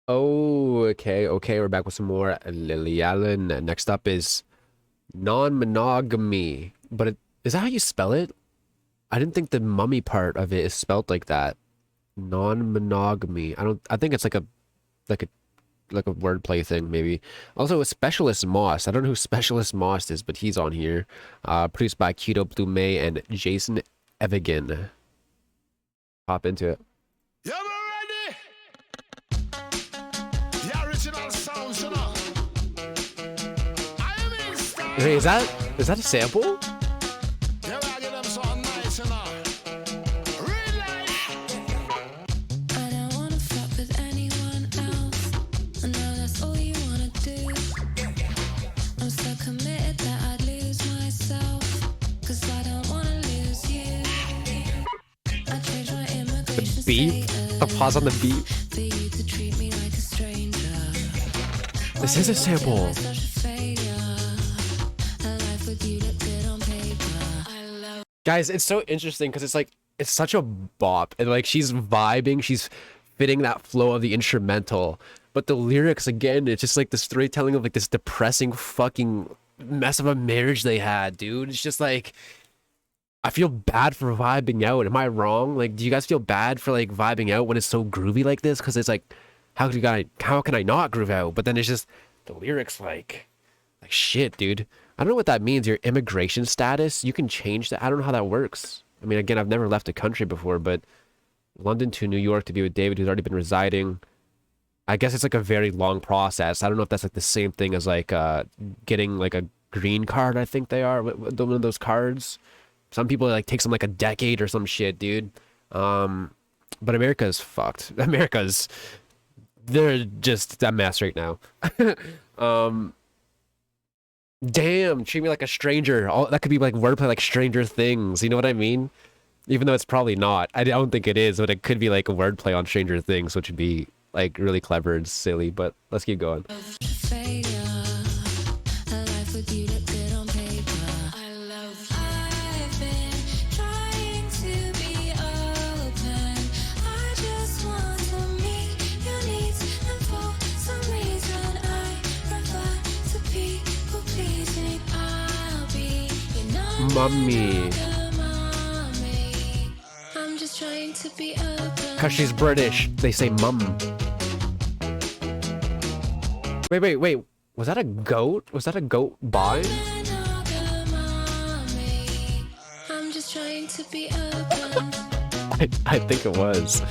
Oh, okay. We're back with some more Lily Allen. Next up is non-monogamy. But is that how you spell it? I didn't think the mummy part of it is spelled like that. Non-monogamy. I think it's like a like a wordplay thing, maybe. Also, a Specialist Moss. I don't know who Specialist Moss is, but he's on here. Produced by Keto Blue May and Jason Evigan. Hop into it. You ready? The original sounds, you know. I am in style. Wait, is that a sample? Yeah, I get them something nice, you know. Real life. I don't wanna fuck with anyone else. I know that's all you wanna do. I'm so committed that I'd lose myself. Cause I don't wanna lose you. I changed my immigration Beat? A pause on the beat. for you to treat me like a stranger. This is a sample. Such a failure. A life with you looked good on paper. I love Guys, it's so interesting because it's such a bop and like she's vibing, she's fitting that flow of the instrumental, but the lyrics again, it's just like the storytelling of like this depressing fucking mess of a marriage they had, dude. It's just like I feel bad for vibing out. Am I wrong? Like, do you guys feel bad for like vibing out when it's so groovy like this? Because it's like, how can I not groove out? But then it's just the lyrics like shit, dude. I don't know what that means. Your immigration status, you can change that. I don't know how that works. I mean, again, I've never left the country before, but London to New York to be with David, who's already been residing. I guess it's like a very long process. I don't know if that's like the same thing as like getting like a green card. I think they are one of those cards. Some people like takes them like a decade or some shit, dude. But America's fucked. They're just a mess right now. um, Damn, treat me like a stranger. All that could be like wordplay, like Stranger Things. You know what I mean? Even though it's probably not. I don't think it is, but it could be like a wordplay on Stranger Things, which would be like really clever and silly. But let's keep going. failure. A life with you looked good on paper. I love. I've been trying to be open. I just want to meet your needs, and for some reason I prefer to people pleasing. I'll be your Mummy. non-monogamy. I'm just trying to be open. Because she's British, they say mum. Wait. Was that a goat? Was that a goat buying? I'm just trying to be open. I think it was.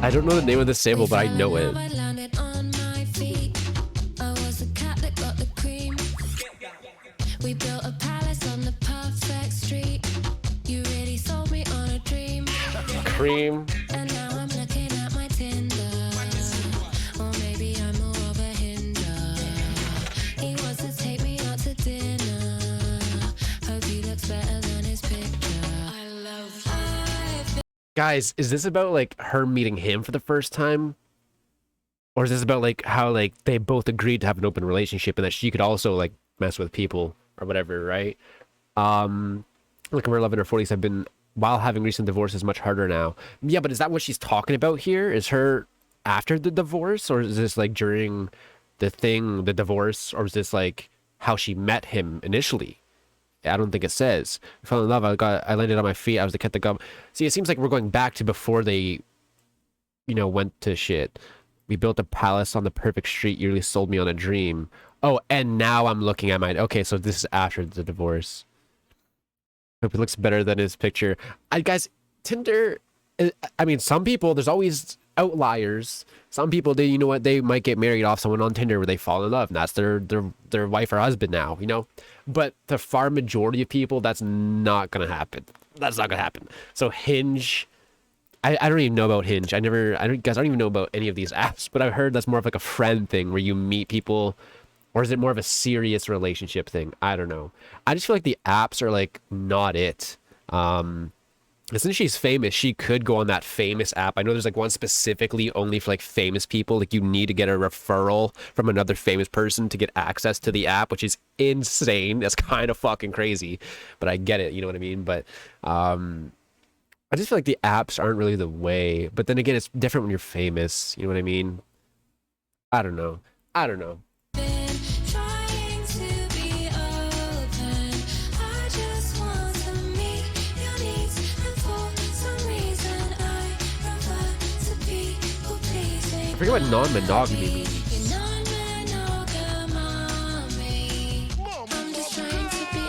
I don't know the name of the sample, but I know it. I landed on my feet. I was the cat that got the cream. We built a palace on the perfect street. You really sold me on a dream. Cream. And now I'm looking at my Tinder. Or maybe I'm more of a hinder. He wants to take me out to dinner. Hope he looks better than his picture. I love. Guys, is this about like her meeting him for the first time? Or is this about like how like they both agreed to have an open relationship and that she could also like mess with people or whatever, right? Like in her 11 or 40s have been while having recent divorces much harder now. Yeah, but is that what she's talking about here? Is her after the divorce, or is this like during the divorce, or is this like how she met him initially? I don't think it says. I fell in love. I landed on my feet. I was the cat that got. See, it seems like we're going back to before they, went to shit. We built a palace on the perfect street. You really sold me on a dream. Oh, and now I'm looking at mine. Okay, so this is after the divorce. Hope he looks better than his picture. Guys, Tinder. I mean, some people. There's always outliers. Some people, they might get married off someone on Tinder where they fall in love, and that's their wife or husband now. But the far majority of people, that's not gonna happen. That's not gonna happen. So Hinge. I don't even know about Hinge. I don't even know about any of these apps, but I've heard that's more of like a friend thing where you meet people, or is it more of a serious relationship thing? I don't know. I just feel like the apps are like not it. Since she's famous, she could go on that famous app. I know there's like one specifically only for like famous people. Like you need to get a referral from another famous person to get access to the app, which is insane. That's kind of fucking crazy, but I get it. You know what I mean? But I just feel like the apps aren't really the way. But then again, it's different when you're famous. You know what I mean? I don't know. I don't know. Been trying to be open. I just want to meet your needs, and for some reason I prefer to people pleasing. I forget what non-monogamy means. You're non-monogamummy. I'm just trying to be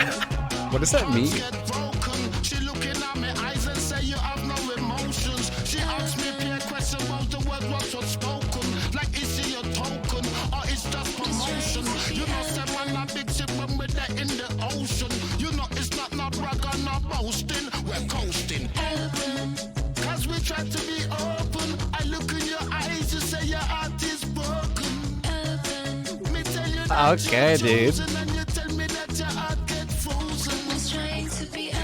open. What does that mean? Get broken. She looking at me eyes and say you have no emotions. She asks me a question about the word what's spoken. Like is she a token or it's just promotion? You know say man a big ship when we're there in the ocean. You know it's not brag or not boasting. We're coasting open. Cause we try to be open. I look in your eyes, you say your heart is broken. Me tell you that Okay, you're dude. chosen, and you tell me that your heart get frozen. Just trying to be open.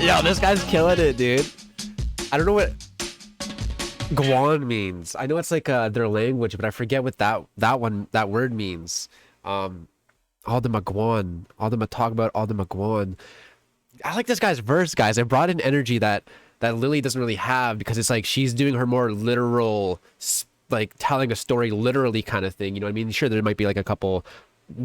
Yo, this guy's killing it, dude. I don't know what Guan means. I know it's like their language, but I forget what that word means. All the Maguan, all the talk about all the Maguan. I like this guy's verse, guys. I brought in energy that Lily doesn't really have because it's like she's doing her more literal, like telling a story literally kind of thing. You know what I mean? Sure, there might be like a couple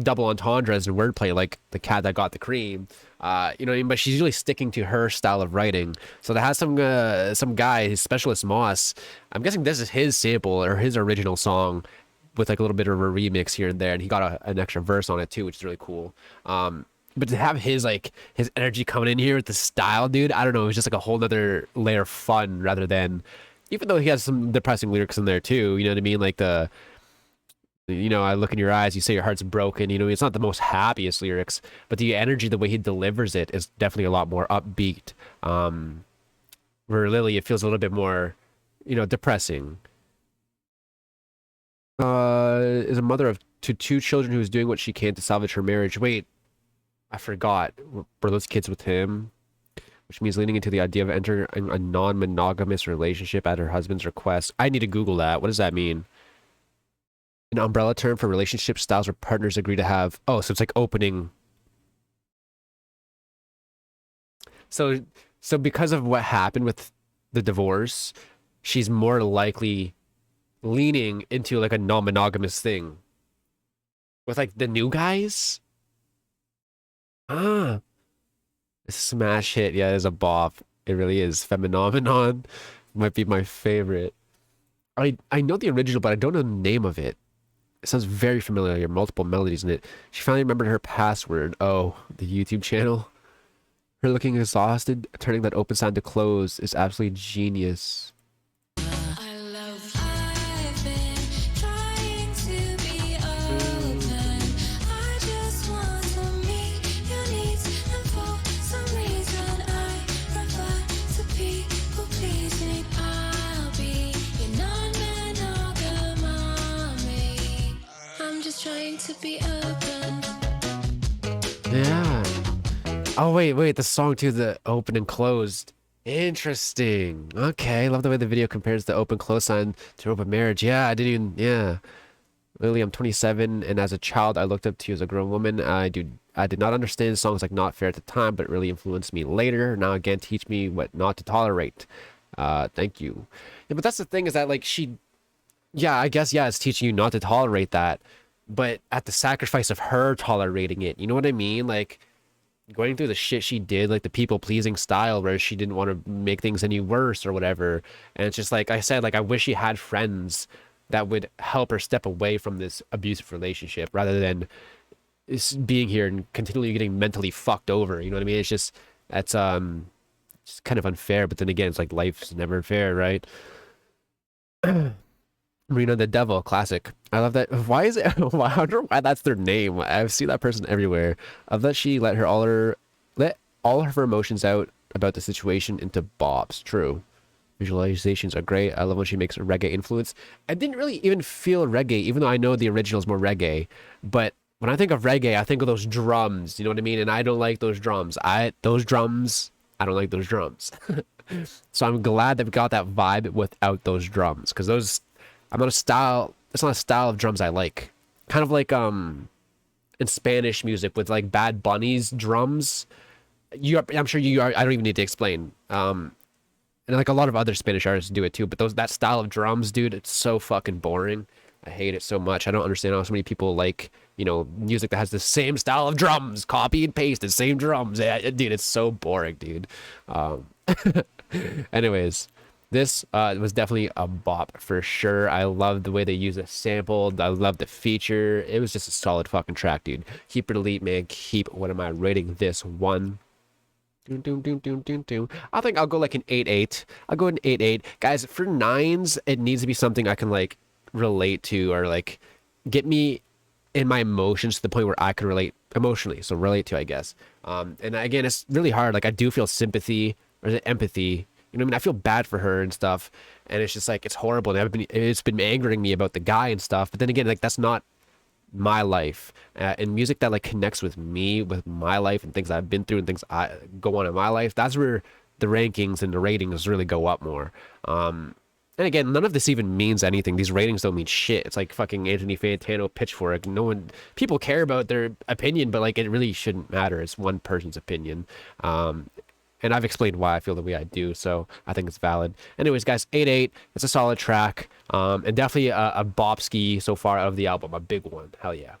double entendres and wordplay, like the cat that got the cream. You know what I mean? But she's really sticking to her style of writing. So there has some guy, his specialist Moss. I'm guessing this is his sample or his original song with like a little bit of a remix here and there, and he got an extra verse on it too, which is really cool. But to have his energy coming in here with the style, dude, I don't know, it was just like a whole nother layer of fun rather than, even though he has some depressing lyrics in there too, you know what I mean? Like I look in your eyes, you say your heart's broken, you know, it's not the most happiest lyrics, but the energy, the way he delivers it is definitely a lot more upbeat. Where Lily, it feels a little bit more, depressing. Is a mother to two children who is doing what she can to salvage her marriage. Wait, I forgot. Were those kids with him? Which means leaning into the idea of entering a non-monogamous relationship at her husband's request. I need to Google that. What does that mean? An umbrella term for relationship styles where partners agree to have... Oh, so it's like opening... So because of what happened with the divorce, she's more likely leaning into like a non-monogamous thing. With like the new guys? Ah. Smash hit. Yeah, it is a bop. It really is. Phenomenon might be my favorite. I know the original, but I don't know the name of it. It sounds very familiar. Multiple melodies in it. She finally remembered her password. Oh, the YouTube channel. Her looking exhausted, turning that open sign to close is absolutely genius. I've been trying to be open. I just want to meet your needs, and for some reason I prefer to people pleasing. I'll be your non-monogamummy. I'm just trying to be open. Yeah. Oh, wait, the song to the open and closed. Interesting. Okay, love the way the video compares the open close sign to open marriage. Yeah, I didn't even, yeah. Lily, I'm 27, and as a child, I looked up to you as a grown woman. I did not understand songs like Not Fair at the time, but it really influenced me later. Now, again, teach me what not to tolerate. Thank you. Yeah, but that's the thing is that, like, I guess, yeah, it's teaching you not to tolerate that, but at the sacrifice of her tolerating it. You know what I mean? Like, going through the shit she did, like the people pleasing style where she didn't want to make things any worse or whatever. And it's just like I said, like I wish she had friends that would help her step away from this abusive relationship rather than being here and continually getting mentally fucked over. You know what I mean? It's just, that's just kind of unfair. But then again, it's like life's never fair, right? Marina the Devil, classic. I love that. Why is it? I wonder why that's their name. I see that person everywhere. I love that she let all of her emotions out about the situation into bops. True. Visualizations are great. I love when she makes a reggae influence. I didn't really even feel reggae, even though I know the original is more reggae. But when I think of reggae, I think of those drums. You know what I mean? And I don't like those drums. I don't like those drums. So I'm glad that we got that vibe without those drums, because those, I'm not a style. It's not a style of drums I like. Kind of like in Spanish music with like Bad Bunny's drums. I'm sure you are. I don't even need to explain. And like a lot of other Spanish artists do it too. But that style of drums, dude, it's so fucking boring. I hate it so much. I don't understand how so many people like, music that has the same style of drums, copy and paste the same drums. Yeah, dude, it's so boring, dude. Anyways, this was definitely a bop for sure. I love the way they use a sample. I love the feature. It was just a solid fucking track, dude. Keep it elite, man. Keep. What am I rating this one? Doom, doom, doom, doom, doom, doom. I think I'll go like an 8-8. I'll go an 8-8. Guys, for nines, it needs to be something I can like relate to, or like get me in my emotions to the point where I can relate emotionally. So relate to, I guess. And again, it's really hard. Like I do feel sympathy, or is it empathy? You know what I mean? I feel bad for her and stuff. And it's just like, it's horrible. And it's been angering me about the guy and stuff. But then again, like that's not my life, and music that like connects with me, with my life and things I've been through and things I go on in my life, that's where the rankings and the ratings really go up more. And again, none of this even means anything. These ratings don't mean shit. It's like fucking Anthony Fantano, Pitchfork. No one, people care about their opinion, but like it really shouldn't matter. It's one person's opinion. And I've explained why I feel the way I do, so I think it's valid. Anyways, guys, 8-8. It's a solid track. And definitely a bopski so far out of the album. A big one. Hell yeah.